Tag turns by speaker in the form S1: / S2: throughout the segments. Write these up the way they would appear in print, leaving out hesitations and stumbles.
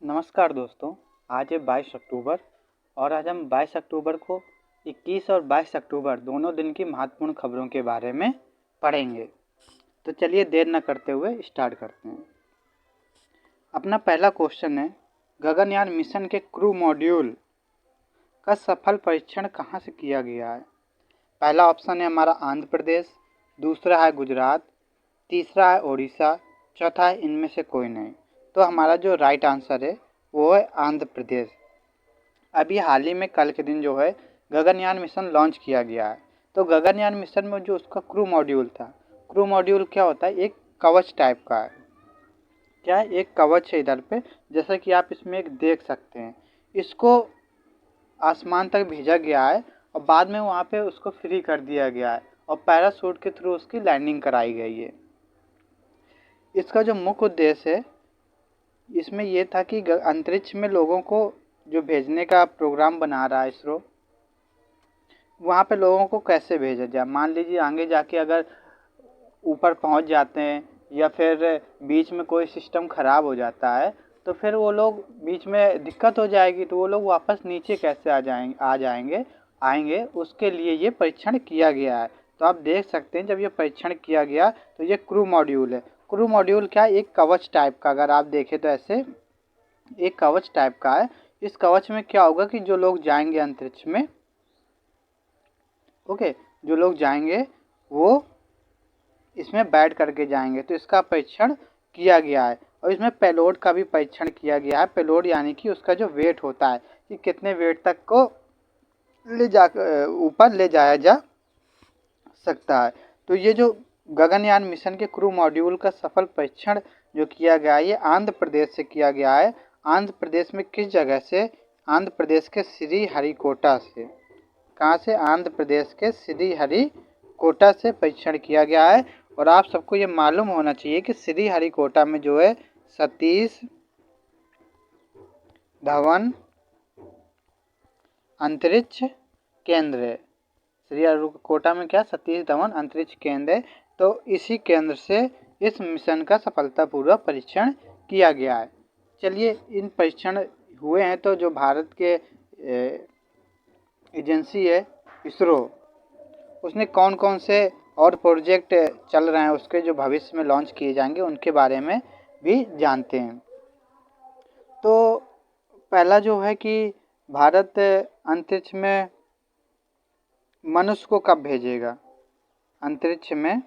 S1: नमस्कार दोस्तों। आज है 22 अक्टूबर और आज हम 22 अक्टूबर को 21 और 22 अक्टूबर दोनों दिन की महत्वपूर्ण खबरों के बारे में पढ़ेंगे। तो चलिए देर न करते हुए स्टार्ट करते हैं। अपना पहला क्वेश्चन है, गगनयान मिशन के क्रू मॉड्यूल का सफल परीक्षण कहाँ से किया गया है? पहला ऑप्शन है हमारा आंध्र प्रदेश, दूसरा है गुजरात, तीसरा है उड़ीसा, चौथा है इनमें से कोई नहीं। तो हमारा जो राइट आंसर है वो है आंध्र प्रदेश। अभी हाल ही में कल के दिन जो है गगनयान मिशन लॉन्च किया गया है। तो गगनयान मिशन में जो उसका क्रू मॉड्यूल था, क्रू मॉड्यूल क्या होता है? एक कवच टाइप का है। क्या है? एक कवच है इधर पे, जैसा कि आप इसमें एक देख सकते हैं। इसको आसमान तक भेजा गया है और बाद में वहाँ पे उसको फ्री कर दिया गया है और पैराशूट के थ्रू उसकी लैंडिंग कराई गई है। इसका जो मुख्य उद्देश्य है इसमें ये था कि अंतरिक्ष में लोगों को जो भेजने का प्रोग्राम बना रहा है इसरो, वहाँ पे लोगों को कैसे भेजा जाए। मान लीजिए आगे जाके अगर ऊपर पहुँच जाते हैं या फिर बीच में कोई सिस्टम ख़राब हो जाता है तो फिर वो लोग बीच में दिक्कत हो जाएगी, तो वो लोग वापस नीचे कैसे आएंगे उसके लिए ये परीक्षण किया गया है। तो आप देख सकते हैं जब ये परीक्षण किया गया तो ये क्रू मॉड्यूल है। क्रू मॉड्यूल क्या है? एक कवच टाइप का, अगर आप देखें तो ऐसे एक कवच टाइप का है। इस कवच में क्या होगा कि जो लोग जाएंगे अंतरिक्ष में, जो लोग जाएंगे वो इसमें बैठ करके जाएंगे। तो इसका परीक्षण किया गया है और इसमें पेलोड का भी परीक्षण किया गया है। पेलोड यानी कि उसका जो वेट होता है कि कितने वेट तक को ऊपर ले जाया जा सकता है। तो ये जो गगनयान मिशन के क्रू मॉड्यूल का सफल परीक्षण जो किया गया है ये आंध्र प्रदेश से किया गया है। आंध्र प्रदेश में किस जगह से? आंध्र प्रदेश के श्रीहरिकोटा से। कहाँ से? आंध्र प्रदेश के श्रीहरिकोटा से परीक्षण किया गया है। और आप सबको ये मालूम होना चाहिए कि श्रीहरिकोटा में जो है सतीश धवन अंतरिक्ष केंद्र है। श्रीहरिकोटा में क्या? सतीश धवन अंतरिक्ष केंद्र है। तो इसी केंद्र से इस मिशन का सफलतापूर्वक परीक्षण किया गया है। चलिए इन परीक्षण हुए हैं तो जो भारत के एजेंसी है इसरो, उसने कौन कौन से और प्रोजेक्ट चल रहे हैं उसके जो भविष्य में लॉन्च किए जाएंगे उनके बारे में भी जानते हैं। तो पहला जो है कि भारत अंतरिक्ष में मनुष्य को कब भेजेगा? अंतरिक्ष में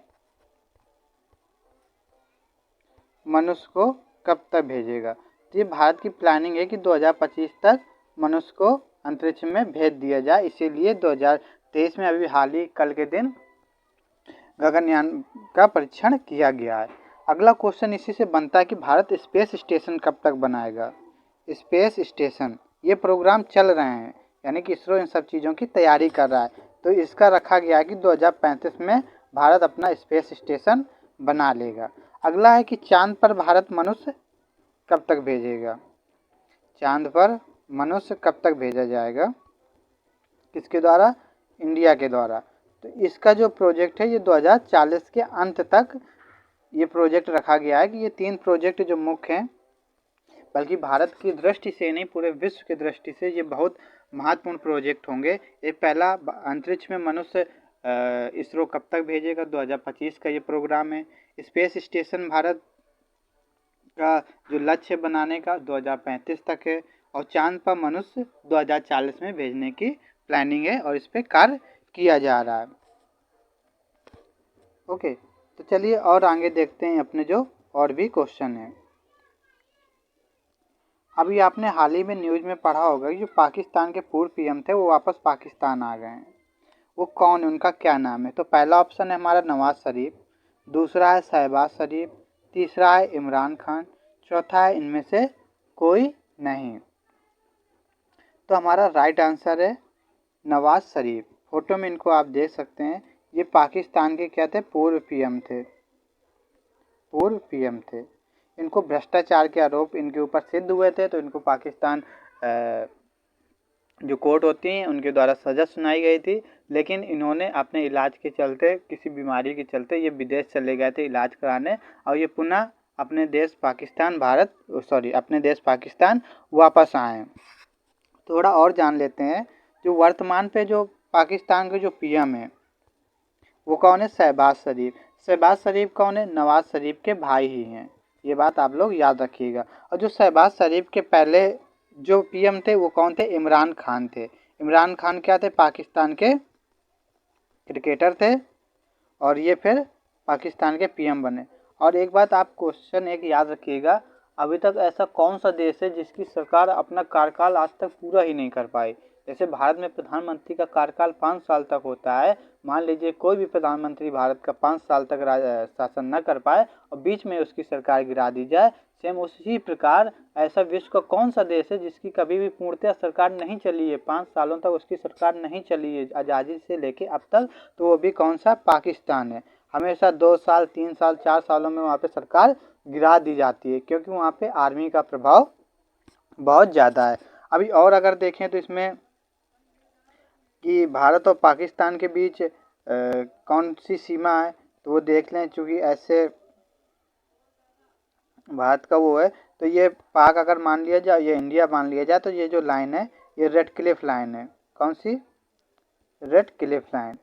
S1: मनुष्य को कब तक भेजेगा? तो ये भारत की प्लानिंग है कि 2025 तक मनुष्य को अंतरिक्ष में भेज दिया जाए। इसीलिए 2023 में अभी हाल ही कल के दिन गगनयान का परीक्षण किया गया है। अगला क्वेश्चन इसी से बनता है कि भारत स्पेस स्टेशन कब तक बनाएगा? स्पेस स्टेशन ये प्रोग्राम चल रहे हैं, यानी कि इसरो इन सब चीज़ों की तैयारी कर रहा है। तो इसका रखा गया है कि 2035 में भारत अपना स्पेस स्टेशन बना लेगा। अगला है कि चांद पर भारत मनुष्य कब तक भेजेगा? चांद पर मनुष्य कब तक भेजा जाएगा? किसके द्वारा? इंडिया के द्वारा। तो इसका जो प्रोजेक्ट है ये 2040 के अंत तक ये प्रोजेक्ट रखा गया है कि ये 3 प्रोजेक्ट जो मुख्य हैं, बल्कि भारत की दृष्टि से नहीं पूरे विश्व की दृष्टि से ये बहुत महत्वपूर्ण प्रोजेक्ट होंगे। एक पहला अंतरिक्ष में मनुष्य इसरो कब तक भेजेगा? 2025 का ये प्रोग्राम है। स्पेस स्टेशन भारत का जो लक्ष्य बनाने का 2035 तक है और चांद पर मनुष्य 2040 में भेजने की प्लानिंग है और इस पर कार्य किया जा रहा है। तो चलिए और आगे देखते हैं अपने जो और भी क्वेश्चन है। अभी आपने हाल ही में न्यूज़ में पढ़ा होगा कि जो पाकिस्तान के पूर्व पीएम थे वो वापस पाकिस्तान आ गए हैं। वो कौन है? उनका क्या नाम है? तो पहला ऑप्शन है हमारा नवाज शरीफ, दूसरा है शहबाज शरीफ, तीसरा है इमरान खान, चौथा है इनमें से कोई नहीं। तो हमारा राइट आंसर है नवाज शरीफ। फोटो में इनको आप देख सकते हैं। ये पाकिस्तान के क्या थे? पूर्व पीएम थे। इनको भ्रष्टाचार के आरोप इनके ऊपर सिद्ध हुए थे तो इनको पाकिस्तान जो कोर्ट होती हैं उनके द्वारा सज़ा सुनाई गई थी। लेकिन इन्होंने अपने इलाज के चलते, किसी बीमारी के चलते ये विदेश चले गए थे इलाज कराने और ये पुनः अपने देश पाकिस्तान वापस आए। थोड़ा और जान लेते हैं। जो वर्तमान पे जो पाकिस्तान के जो पीएम है वो कौन है? शहबाज शरीफ। शहबाज शरीफ कौन है? नवाज शरीफ के भाई ही हैं। ये बात आप लोग याद रखिएगा। और जो शहबाज शरीफ के पहले जो पीएम थे वो कौन थे? इमरान खान थे। इमरान खान क्या थे? पाकिस्तान के क्रिकेटर थे और ये फिर पाकिस्तान के पीएम बने। और एक बात आप क्वेश्चन एक याद रखिएगा, अभी तक ऐसा कौन सा देश है जिसकी सरकार अपना कार्यकाल आज तक पूरा ही नहीं कर पाई? जैसे भारत में प्रधानमंत्री का कार्यकाल 5 साल तक होता है। मान लीजिए कोई भी प्रधानमंत्री भारत का 5 साल तक शासन न कर पाए और बीच में उसकी सरकार गिरा दी जाए, सेम उसी प्रकार ऐसा विश्व का कौन सा देश है जिसकी कभी भी पूर्णतः सरकार नहीं चली है, 5 सालों तक उसकी सरकार नहीं चली है आज़ादी से लेके अब तक? तो वो भी कौन सा? पाकिस्तान है। हमेशा 2 साल 3 साल 4 सालों में वहाँ पे सरकार गिरा दी जाती है, क्योंकि वहाँ पे आर्मी का प्रभाव बहुत ज़्यादा है। अभी और अगर देखें तो इसमें कि भारत और पाकिस्तान के बीच कौन सी सीमा है, तो वो देख लें। चूँकि ऐसे भारत का वो है, तो ये पाक अगर मान लिया जाए, ये इंडिया मान लिया जाए, तो ये जो लाइन है ये रेड क्लिफ लाइन है। कौन सी? Red cliff line.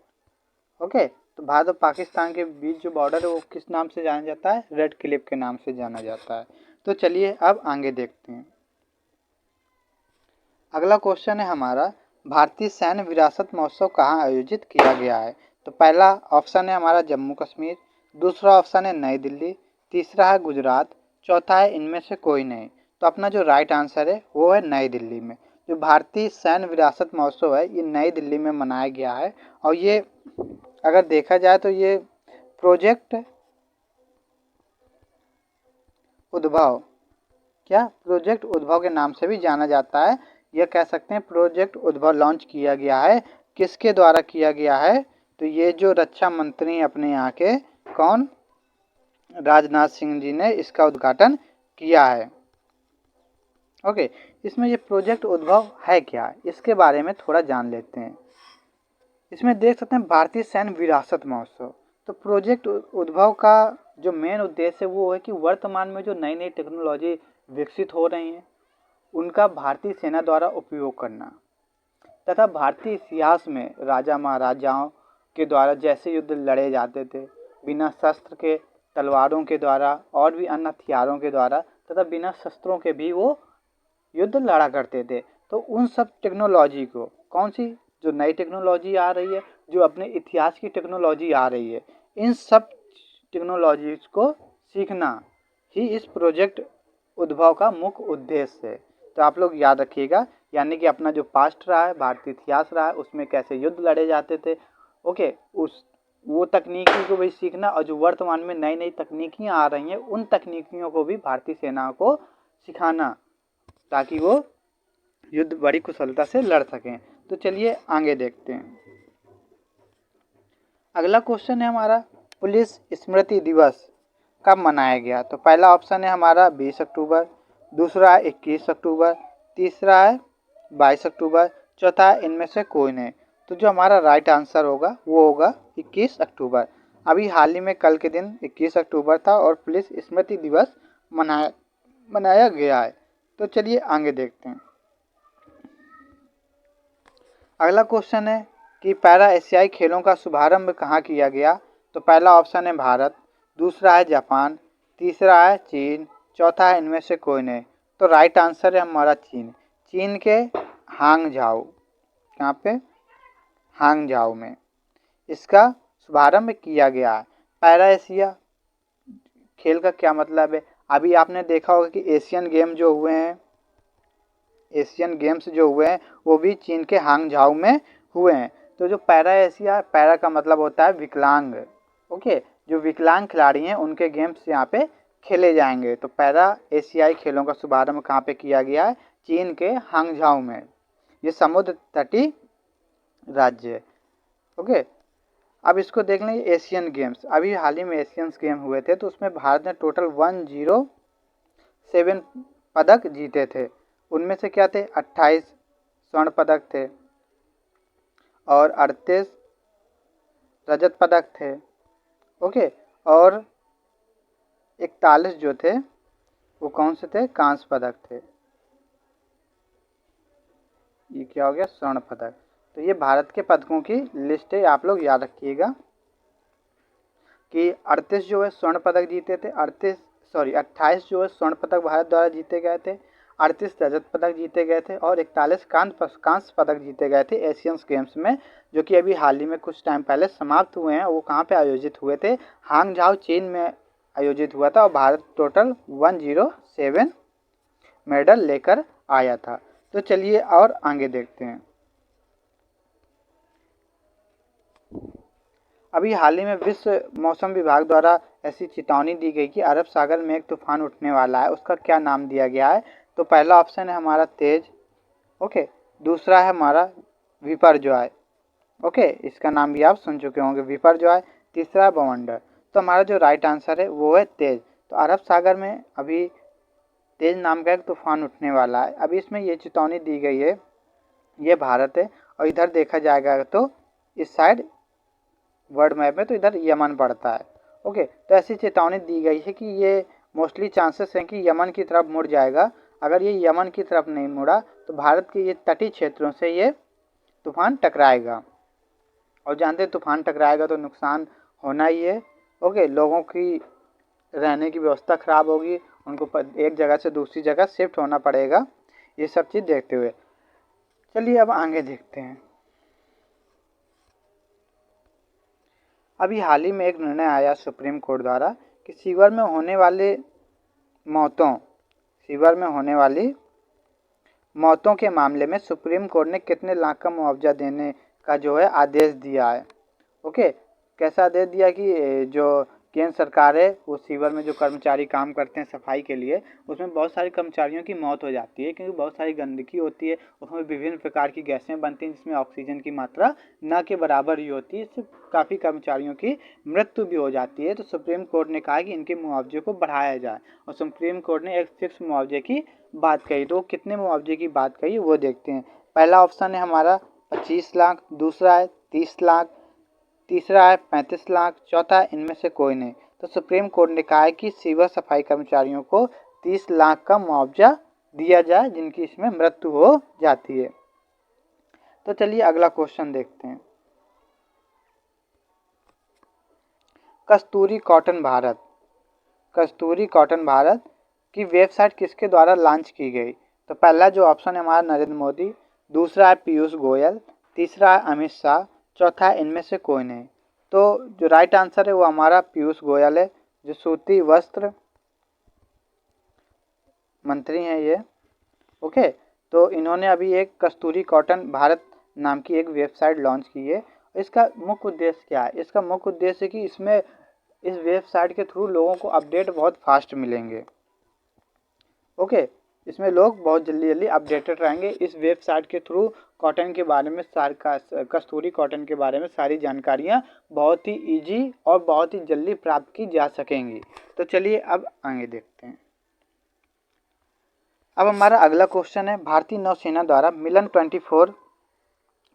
S1: ओके, तो भारत और पाकिस्तान के बीच जो बॉर्डर है वो किस नाम से जाना जाता है? रेड क्लिफ के नाम से जाना जाता है। तो चलिए अब आगे देखते हैं। अगला क्वेश्चन है हमारा, भारतीय सैन्य विरासत महोत्सव कहाँ आयोजित किया गया है? तो पहला ऑप्शन है हमारा जम्मू कश्मीर, दूसरा ऑप्शन है नई दिल्ली, तीसरा है गुजरात, चौथा है इनमें से कोई नहीं। तो अपना जो राइट आंसर है वो है नई दिल्ली में। जो भारतीय सैन्य विरासत महोत्सव है ये नई दिल्ली में मनाया गया है। और ये अगर देखा जाए तो ये प्रोजेक्ट उद्भव, क्या प्रोजेक्ट उद्भव के नाम से भी जाना जाता है। यह कह सकते हैं प्रोजेक्ट उद्भव लॉन्च किया गया है। किसके द्वारा किया गया है? तो ये जो रक्षा मंत्री अपने यहाँ के कौन? राजनाथ सिंह जी ने इसका उद्घाटन किया है। ओके, इसमें ये प्रोजेक्ट उद्भव है क्या, इसके बारे में थोड़ा जान लेते हैं। इसमें देख सकते हैं भारतीय सैन्य विरासत महोत्सव। तो प्रोजेक्ट उद्भव का जो मेन उद्देश्य है वो है कि वर्तमान में जो नई नई टेक्नोलॉजी विकसित हो रही हैं उनका भारतीय सेना द्वारा उपयोग करना, तथा भारतीय इतिहास में राजा महाराजाओं के द्वारा जैसे युद्ध लड़े जाते थे बिना शस्त्र के, तलवारों के द्वारा और भी अन्य हथियारों के द्वारा, तथा बिना शस्त्रों के भी वो युद्ध लड़ा करते थे। तो उन सब टेक्नोलॉजी को, कौन सी जो नई टेक्नोलॉजी आ रही है, जो अपने इतिहास की टेक्नोलॉजी आ रही है, इन सब टेक्नोलॉजीज को सीखना ही इस प्रोजेक्ट उद्भव का मुख्य उद्देश्य है। तो आप लोग याद रखिएगा, यानी कि अपना जो पास्ट रहा है, भारतीय इतिहास रहा है, उसमें कैसे युद्ध लड़े जाते थे, ओके, उस वो तकनीकी को भी सीखना, और जो वर्तमान में नई नई तकनीकियाँ आ रही हैं उन तकनीकियों को भी भारतीय सेना को सिखाना, ताकि वो युद्ध बड़ी कुशलता से लड़ सकें। तो चलिए आगे देखते हैं। अगला क्वेश्चन है हमारा, पुलिस स्मृति दिवस कब मनाया गया? तो पहला ऑप्शन है हमारा 20 अक्टूबर, दूसरा है 21 अक्टूबर, तीसरा है 22 अक्टूबर, चौथा है इनमें से कोई नहीं। तो जो हमारा राइट आंसर होगा वो होगा 21 अक्टूबर। अभी हाल ही में कल के दिन 21 अक्टूबर था और पुलिस स्मृति दिवस मनाया गया है। तो चलिए आगे देखते हैं। अगला क्वेश्चन है कि पैरा एशियाई खेलों का शुभारंभ कहाँ किया गया? तो पहला ऑप्शन है भारत, दूसरा है जापान, तीसरा है चीन, चौथा है इनमें से कोई नहीं। तो राइट आंसर है हमारा चीन। चीन के हांगझाओ, कहाँ पे? हांगझाओ में इसका शुभारंभ किया गया है। पैरा एशिया खेल का क्या मतलब है? अभी आपने देखा होगा कि एशियन गेम जो हुए हैं, एशियन गेम्स जो हुए हैं वो भी चीन के हांगझाओ में हुए हैं। तो जो पैरा एशिया, पैरा का मतलब होता है विकलांग, ओके, जो विकलांग खिलाड़ी हैं उनके गेम्स यहाँ पे खेले जाएंगे। तो पैरा एशियाई खेलों का शुभारंभ कहाँ पे किया गया है? चीन के हांगझाओ में। ये समुद्र तटीय राज्य है। ओके, अब इसको देख लें, एशियन गेम्स अभी हाल ही में एशियन गेम हुए थे, तो उसमें भारत ने टोटल 107 पदक जीते थे। उनमें से क्या थे? 28 स्वर्ण पदक थे और 38 रजत पदक थे, ओके, और 41 जो थे वो कौन से थे? कांस्य पदक थे। ये क्या हो गया? स्वर्ण पदक। तो ये भारत के पदकों की लिस्ट है, आप लोग याद रखिएगा कि 38 जो है स्वर्ण पदक जीते थे, 28 जो है स्वर्ण पदक भारत द्वारा जीते गए थे, 38 रजत पदक जीते गए थे और 41 कांस्य पदक जीते गए थे एशियंस गेम्स में, जो कि अभी हाल ही में कुछ टाइम पहले समाप्त हुए हैं। वो कहाँ पे आयोजित हुए थे? हांगझाओ चीन में आयोजित हुआ था और भारत टोटल 107 मेडल लेकर आया था। तो चलिए और आगे देखते हैं। अभी हाल ही में विश्व मौसम विभाग द्वारा ऐसी चेतावनी दी गई कि अरब सागर में एक तूफान उठने वाला है। उसका क्या नाम दिया गया है? तो पहला ऑप्शन है हमारा तेज, ओके। दूसरा है हमारा विपर्जॉय, ओके, इसका नाम भी आप सुन चुके होंगे, विपर्जॉय। तीसरा है बवंडर। तो हमारा जो राइट आंसर है वो है तेज। तो अरब सागर में अभी तेज नाम का एक तूफान उठने वाला है। अभी इसमें ये चेतावनी दी गई है, ये भारत है और इधर देखा जाएगा तो इस साइड वर्ल्ड मैप में तो इधर यमन पड़ता है, ओके। तो ऐसी चेतावनी दी गई है कि ये मोस्टली चांसेस हैं कि यमन की तरफ मुड़ जाएगा। अगर ये यमन की तरफ नहीं मुड़ा तो भारत के ये तटीय क्षेत्रों से ये तूफान टकराएगा और जानते हैं तूफान टकराएगा तो नुकसान होना ही है, ओके। लोगों की रहने की व्यवस्था खराब होगी, उनको एक जगह से दूसरी जगह शिफ्ट होना पड़ेगा, ये सब चीज़ देखते हुए। चलिए अब आगे देखते हैं। अभी हाल ही में एक निर्णय आया सुप्रीम कोर्ट द्वारा कि सीवर में होने वाली मौतों के मामले में सुप्रीम कोर्ट ने कितने लाख का मुआवजा देने का जो है आदेश दिया है, ओके। कैसा आदेश दिया कि जो केंद्र सरकार है वो सीवर में जो कर्मचारी काम करते हैं सफाई के लिए, उसमें बहुत सारे कर्मचारियों की मौत हो जाती है क्योंकि बहुत सारी गंदगी होती है, उसमें विभिन्न प्रकार की गैसें बनती हैं जिसमें ऑक्सीजन की मात्रा न के बराबर ही होती है, इससे काफ़ी कर्मचारियों की मृत्यु भी हो जाती है। तो सुप्रीम कोर्ट ने कहा कि इनके मुआवजे को बढ़ाया जाए और सुप्रीम कोर्ट ने एक फिक्स मुआवजे की बात कही। तो कितने मुआवजे की बात कही वो देखते हैं। पहला ऑप्शन है हमारा 25 लाख, दूसरा है 30 लाख, तीसरा है 35 लाख, चौथा इनमें से कोई नहीं। तो सुप्रीम कोर्ट ने कहा है कि सीवर सफाई कर्मचारियों को 30 लाख का मुआवजा दिया जाए जिनकी इसमें मृत्यु हो जाती है। तो चलिए अगला क्वेश्चन देखते हैं। कस्तूरी कॉटन भारत की वेबसाइट किसके द्वारा लॉन्च की गई? तो पहला जो ऑप्शन है हमारा नरेंद्र मोदी, दूसरा है पीयूष गोयल, तीसरा है अमित शाह, चौथा है इनमें से कोई नहीं। तो जो राइट आंसर है वो हमारा पीयूष गोयल है, जो सूती वस्त्र मंत्री हैं ये, ओके। तो इन्होंने अभी एक कस्तूरी कॉटन भारत नाम की एक वेबसाइट लॉन्च की है। इसका मुख्य उद्देश्य क्या है? इसका मुख्य उद्देश्य है कि इस वेबसाइट के थ्रू लोगों को अपडेट बहुत फास्ट मिलेंगे, ओके। इसमें लोग बहुत जल्दी अपडेटेड रहेंगे। इस वेबसाइट के थ्रू कॉटन के बारे में कस्तूरी कॉटन के बारे में सारी जानकारियाँ बहुत ही ईजी और बहुत ही जल्दी प्राप्त की जा सकेंगी। तो चलिए अब आगे देखते हैं। अब हमारा अगला क्वेश्चन है, भारतीय नौसेना द्वारा मिलन 24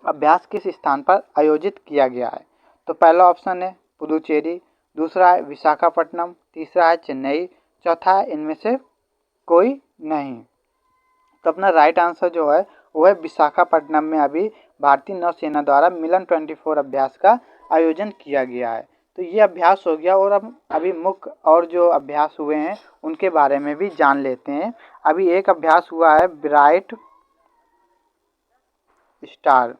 S1: अभ्यास किस स्थान पर आयोजित किया गया है? तो पहला ऑप्शन है पुदुचेरी, दूसरा है विशाखापट्टनम, तीसरा है चेन्नई, चौथा है इनमें से कोई नहीं। तो अपना राइट आंसर जो है वो है विशाखापट्टनम में अभी भारतीय नौसेना द्वारा मिलन 24 अभ्यास का आयोजन किया गया है। तो ये अभ्यास हो गया और अब अभी मुख्य और जो अभ्यास हुए हैं उनके बारे में भी जान लेते हैं। अभी एक अभ्यास हुआ है ब्राइट स्टार,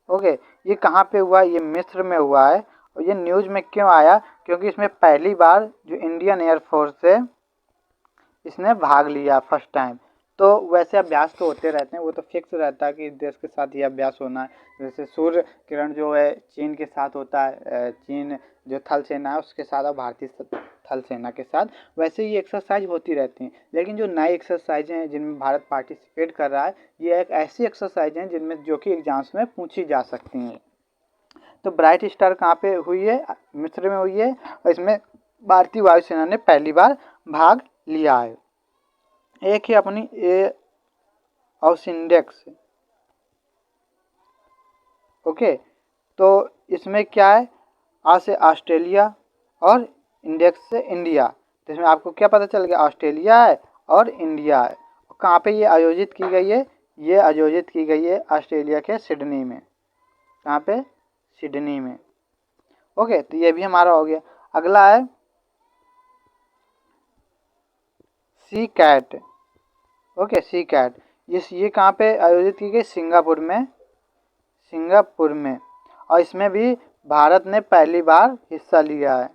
S1: ओके। ये कहाँ पे हुआ? ये मिस्र में हुआ है। और ये न्यूज़ में क्यों आया? क्योंकि इसमें पहली बार जो इंडियन एयरफोर्स है इसने भाग लिया फर्स्ट टाइम। तो वैसे अभ्यास तो होते रहते हैं, वो तो फिक्स रहता है कि इस देश के साथ ये अभ्यास होना है। जैसे सूर्य किरण जो है चीन के साथ होता है, चीन जो थल सेना है उसके साथ और भारतीय थल सेना के साथ, वैसे ही एक्सरसाइज होती रहती हैं। लेकिन जो नई एक्सरसाइजें हैं जिनमें भारत पार्टिसिपेट कर रहा है, ये एक ऐसी एक्सरसाइज हैं जिनमें जो कि एग्जाम्स में पूछी जा सकती हैं। तो ब्राइट स्टार कहाँ पे हुई है? मिस्र में हुई है और इसमें भारतीय वायुसेना ने पहली बार भाग लिया है। एक ही अपनी ए ऑसिंडेक्स, ओके। तो इसमें क्या है? आ से ऑस्ट्रेलिया और इंडेक्स से इंडिया। तो इसमें आपको क्या पता चल गया, ऑस्ट्रेलिया है और इंडिया है। कहाँ पे ये आयोजित की गई है, ये आयोजित की गई है ऑस्ट्रेलिया के सिडनी में। कहाँ पे, सिडनी में। ओके, तो ये भी हमारा हो गया। अगला है सी कैट। ओके, सी कैट, ये कहाँ पे आयोजित की गई, सिंगापुर में, सिंगापुर में। और इसमें भी भारत ने पहली बार हिस्सा लिया है,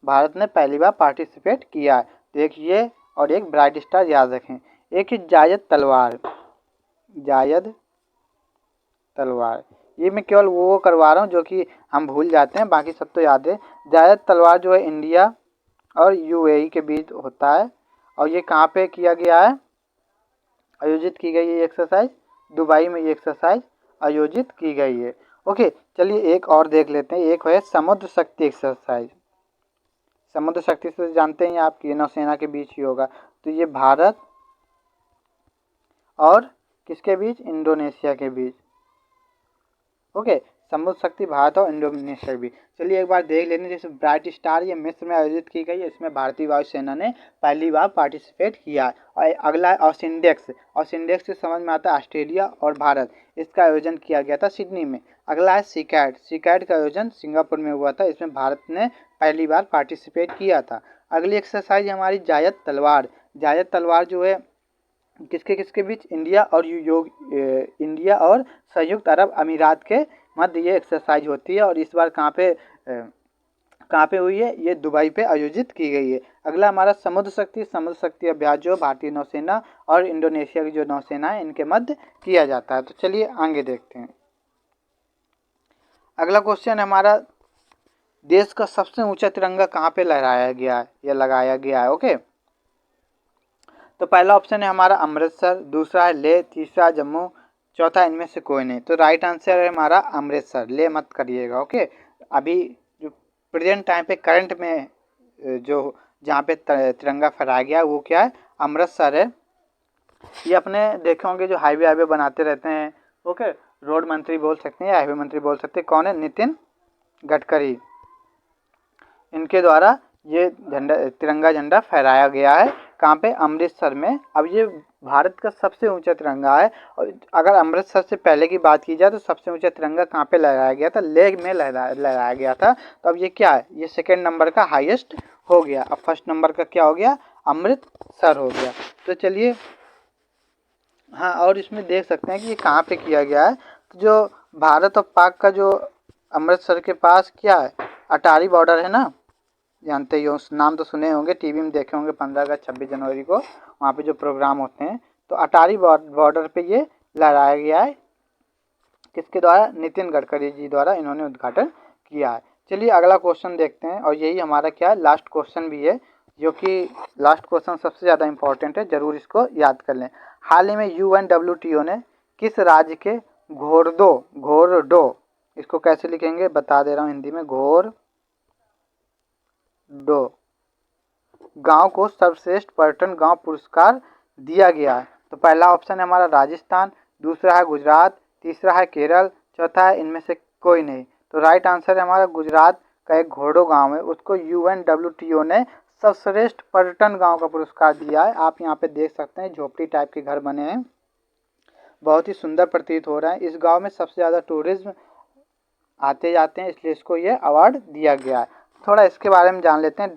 S1: भारत ने पहली बार पार्टिसिपेट किया है। देखिए, और एक ब्राइट स्टार याद रखें। एक ही जायद तलवार, जायद तलवार, ये मैं केवल वो करवा रहा हूँ जो कि हम भूल जाते हैं, बाकी सब तो याद है। जायद तलवार जो है इंडिया और यूएई के बीच होता है। और ये कहाँ पे किया गया है, आयोजित की गई है ये एक्सरसाइज, दुबई में ये एक्सरसाइज आयोजित की गई है। ओके, चलिए एक और देख लेते हैं। एक है समुद्र शक्ति एक्सरसाइज। समुद्र शक्ति से जानते हैं आपकी नौसेना के बीच ही होगा। तो ये भारत और किसके बीच, इंडोनेशिया के बीच। ओके, समुद्र शक्ति भारत और इंडोनेशिया भी। चलिए एक बार देख लेते हैं। जैसे ब्राइट स्टार ये मिस्र में आयोजित की गई है, इसमें भारतीय वायुसेना ने पहली बार पार्टिसिपेट किया। और अगला है ऑसिंडेक्स। ऑसिंडेक्स से समझ में आता है ऑस्ट्रेलिया और भारत, इसका आयोजन किया गया था सिडनी में। अगला है सीकैट। सीकैट का आयोजन सिंगापुर में हुआ था, इसमें भारत ने पहली बार पार्टिसिपेट किया था। अगली एक्सरसाइज हमारी जायद तलवार। जायद तलवार जो है किसके किसके बीच, इंडिया और इंडिया और संयुक्त अरब अमीरात के मध्य ये एक्सरसाइज होती है। और इस बार कहाँ पे हुई है, ये दुबई पे आयोजित की गई है। अगला हमारा समुद्र शक्ति। समुद्र शक्ति अभ्यास जो भारतीय नौसेना और इंडोनेशिया की जो नौसेना है इनके मध्य किया जाता है। तो चलिए आगे देखते हैं। अगला क्वेश्चन हमारा, देश का सबसे ऊंचा तिरंगा कहाँ पे लहराया गया है या लगाया गया है। ओके, तो पहला ऑप्शन है हमारा अमृतसर, दूसरा है ले, तीसरा जम्मू, चौथा इनमें से कोई नहीं। तो राइट आंसर है हमारा अमृतसर, ले मत करिएगा। ओके, अभी जो प्रेजेंट टाइम पे करंट में जो जहाँ पे तिरंगा फहराया गया वो क्या है, अमृतसर है। ये अपने देखे होंगे जो हाईवे बनाते रहते हैं। ओके, रोड मंत्री बोल सकते हैं या हाईवे मंत्री बोल सकते हैं, कौन है, नितिन गडकरी। इनके द्वारा ये झंडा, तिरंगा झंडा फहराया गया है। कहाँ पे, अमृतसर में। अब ये भारत का सबसे ऊंचा तिरंगा है। और अगर अमृतसर से पहले की बात की जाए तो सबसे ऊंचा तिरंगा कहाँ पे लहराया गया था, लेह में लहराया गया था। तो अब ये क्या है, ये सेकेंड नंबर का हाईएस्ट हो गया। अब फर्स्ट नंबर का क्या हो गया, अमृतसर हो गया। तो चलिए, हाँ, और इसमें देख सकते हैं कि ये कहाँ पे किया गया है। तो जो भारत और पाक का जो अमृतसर के पास क्या है, अटारी बॉर्डर है ना, जानते ही हो, नाम तो सुने होंगे, टीवी में देखे होंगे 15 अगस्त 26 जनवरी को वहाँ पे जो प्रोग्राम होते हैं। तो अटारी बॉर्डर पे ये लहराया गया है, किसके द्वारा, नितिन गडकरी जी द्वारा इन्होंने उद्घाटन किया है। चलिए अगला क्वेश्चन देखते हैं, और यही हमारा क्या है, लास्ट क्वेश्चन भी है, जो कि लास्ट क्वेश्चन सबसे ज़्यादा इंपॉर्टेंट है, ज़रूर इसको याद कर लें। हाल ही में UNWTO ने किस राज्य के घोरडो, इसको कैसे लिखेंगे बता दे रहा हूँ हिंदी में, घोरडो गांव को सर्वश्रेष्ठ पर्यटन गांव पुरस्कार दिया गया है। तो पहला ऑप्शन है हमारा राजस्थान, दूसरा है गुजरात, तीसरा है केरल, चौथा है इनमें से कोई नहीं। तो राइट आंसर है हमारा गुजरात का एक घोरडो गांव है, उसको UNWTO ने सर्वश्रेष्ठ पर्यटन गांव का पुरस्कार दिया है। आप यहाँ पे देख सकते हैं झोपड़ी टाइप के घर बने हैं, बहुत ही सुंदर प्रतीत हो रहा है। इस गांव में सबसे ज़्यादा टूरिज्म आते जाते हैं, इसलिए इसको ये अवार्ड दिया गया है। थोड़ा इसके बारे में जान लेते हैं,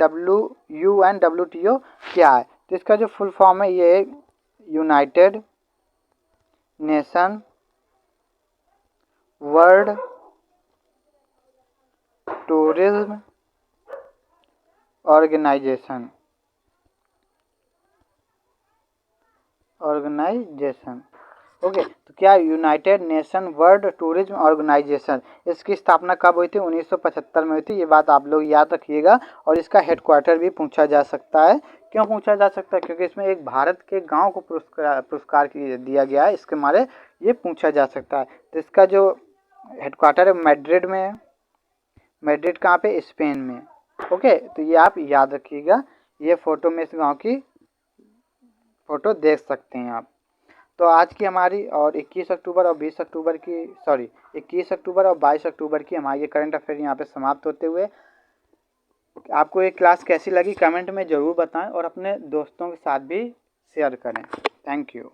S1: UNWTO क्या है। तो इसका जो फुल फॉर्म है ये United Nation World Tourism Organization. Okay, तो क्या United Nation World Tourism Organization, इसकी स्थापना कब हुई थी, 1975 में हुई थी। ये बात आप लोग याद रखिएगा। और इसका हेडक्वार्टर भी पूछा जा सकता है। क्यों पूछा जा सकता है, क्योंकि इसमें एक भारत के गांव को पुरस्कार दिया गया है, इसके मारे ये पूछा जा सकता है। तो इसका जो हेडक्वार्टर है मैड्रिड में है। मैड्रिड कहाँ पे, स्पेन में। ओके, तो ये आप याद रखिएगा। ये फोटो में इस गांव की फोटो देख सकते हैं आप। तो आज की हमारी और 21 अक्टूबर और 20 अक्टूबर की, सॉरी 21 अक्टूबर और 22 अक्टूबर की हमारी ये करंट अफेयर यहाँ पे समाप्त होते हुए आपको ये क्लास कैसी लगी कमेंट में ज़रूर बताएं और अपने दोस्तों के साथ भी शेयर करें। Thank you.